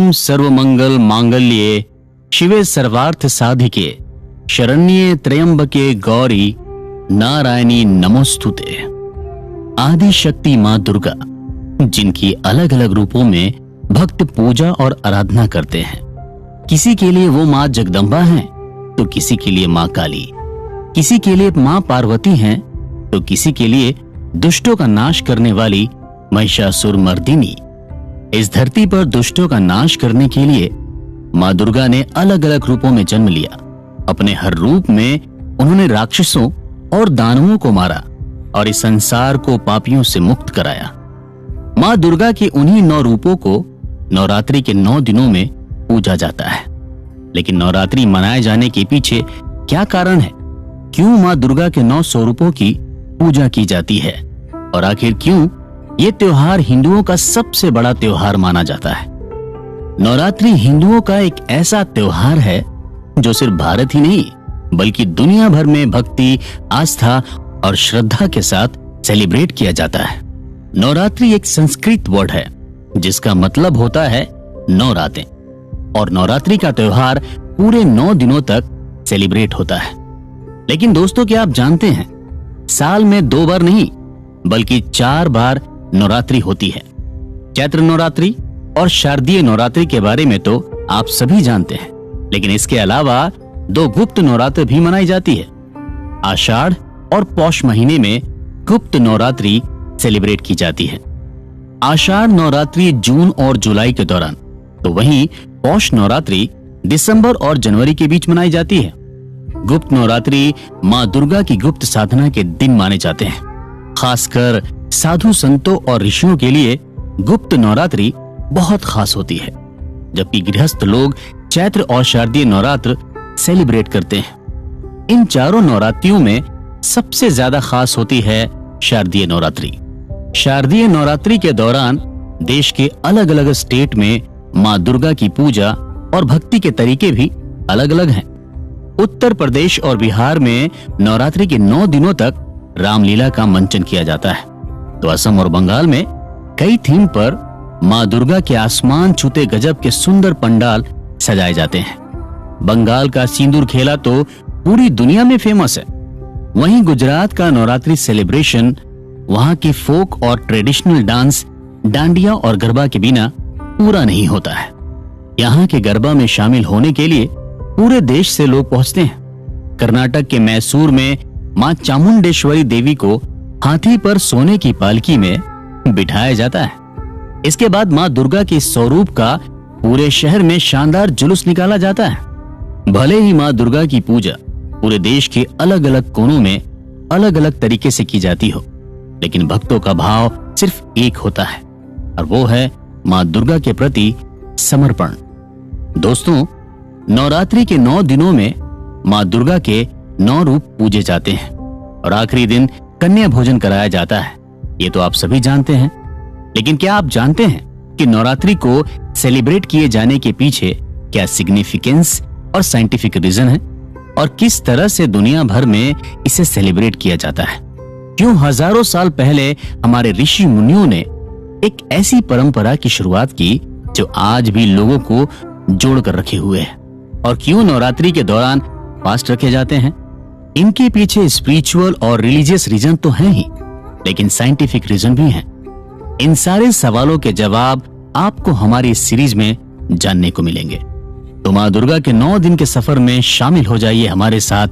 ओम सर्वमंगल मांगल्ये शिवे सर्वार्थ साधिके शरण्ये त्र्यंबके गौरी नारायणी नमोस्तुते। आदि शक्ति मां दुर्गा, जिनकी अलग अलग रूपों में भक्त पूजा और आराधना करते हैं। किसी के लिए वो मां जगदम्बा हैं, तो किसी के लिए मां काली, किसी के लिए मां पार्वती हैं, तो किसी के लिए दुष्टों का नाश करने वाली महिषासुर मर्दिनी। इस धरती पर दुष्टों का नाश करने के लिए मां दुर्गा ने अलग अलग रूपों में जन्म लिया। अपने हर रूप में उन्होंने राक्षसों और दानवों को मारा और इस संसार को पापियों से मुक्त कराया। मां दुर्गा के उन्हीं 9 रूपों को नवरात्रि के 9 दिनों में पूजा जाता है। लेकिन नवरात्रि मनाए जाने के पीछे क्या कारण है? क्यों मां दुर्गा के 9 स्वरूपों की पूजा की जाती है? और आखिर क्यों ये त्योहार हिंदुओं का सबसे बड़ा त्योहार माना जाता है? नवरात्रि हिंदुओं का एक ऐसा त्योहार है जो सिर्फ भारत ही नहीं बल्कि दुनिया भर में भक्ति, आस्था और श्रद्धा के साथ सेलिब्रेट किया जाता है। नवरात्रि एक संस्कृत वर्ड है जिसका मतलब होता है 9 रातें, और नवरात्रि का त्योहार पूरे 9 दिनों तक सेलिब्रेट होता है। लेकिन दोस्तों, क्या आप जानते हैं साल में 2 बार नहीं बल्कि 4 बार नवरात्रि होती है। चैत्र नवरात्रि और शारदीय नवरात्रि के बारे में तो आप सभी जानते हैं, लेकिन इसके अलावा 2 गुप्त नवरात्र भी मनाई जाती है। आषाढ़ और पौष महीने में गुप्त नवरात्रि सेलिब्रेट की जाती है। आषाढ़ नवरात्रि जून और जुलाई के दौरान, तो वहीं पौष नवरात्रि दिसंबर और जनवरी के बीच मनाई जाती है। गुप्त नवरात्रि मां दुर्गा की गुप्त साधना के दिन माने जाते हैं। खासकर साधु संतों और ऋषियों के लिए गुप्त नवरात्रि बहुत खास होती है, जबकि गृहस्थ लोग चैत्र और शारदीय नवरात्र सेलिब्रेट करते हैं। इन चारों नवरात्रियों में सबसे ज्यादा खास होती है शारदीय नवरात्रि। शारदीय नवरात्रि के दौरान देश के अलग अलग स्टेट में मां दुर्गा की पूजा और भक्ति के तरीके भी अलग अलग हैं। उत्तर प्रदेश और बिहार में नवरात्रि के 9 दिनों तक रामलीला का मंचन किया जाता है, तो असम और बंगाल में कई थीम पर मां दुर्गा के आसमान छूते गजब के सुंदर पंडाल सजाए जाते हैं। बंगाल का सिंदूर खेला तो पूरी दुनिया में फेमस है। वहीं गुजरात का नवरात्रि सेलिब्रेशन वहां की फोक और ट्रेडिशनल डांस डांडिया और गरबा के बिना पूरा नहीं होता है। यहाँ के गरबा में शामिल होने के लिए पूरे देश से लोग पहुंचते हैं। कर्नाटक के मैसूर में मां चामुंडेश्वरी देवी को हाथी पर सोने की पालकी में बिठाया जाता है। इसके बाद मां दुर्गा के स्वरूप का पूरे शहर में शानदार जुलूस निकाला जाता है। भले ही मां दुर्गा की पूजा पूरे देश के अलग अलग कोनों में अलग अलग तरीके से की जाती हो, लेकिन भक्तों का भाव सिर्फ एक होता है, और वो है मां दुर्गा के प्रति समर्पण। दोस्तों, नवरात्रि के 9 दिनों में मां दुर्गा के 9 रूप पूजे जाते हैं और आखिरी दिन कन्या भोजन कराया जाता है। ये तो आप सभी जानते हैं, लेकिन क्या आप जानते हैं कि नवरात्रि को सेलिब्रेट किए जाने के पीछे क्या सिग्निफिकेंस और साइंटिफिक रीजन है, और किस तरह से दुनिया भर में इसे सेलिब्रेट किया जाता है? क्यों हजारों साल पहले हमारे ऋषि मुनियों ने एक ऐसी परंपरा की शुरुआत की जो आज भी लोगों को जोड़ कर रखे हुए है? और क्यों नवरात्रि के दौरान फास्ट रखे जाते हैं? इनके पीछे स्पिरिचुअल और रिलीजियस रीजन तो हैं ही, लेकिन साइंटिफिक रीजन भी हैं। इन सारे सवालों के जवाब आपको हमारी इस सीरीज में जानने को मिलेंगे। तो मां दुर्गा के 9 दिन के सफर में शामिल हो जाइए हमारे साथ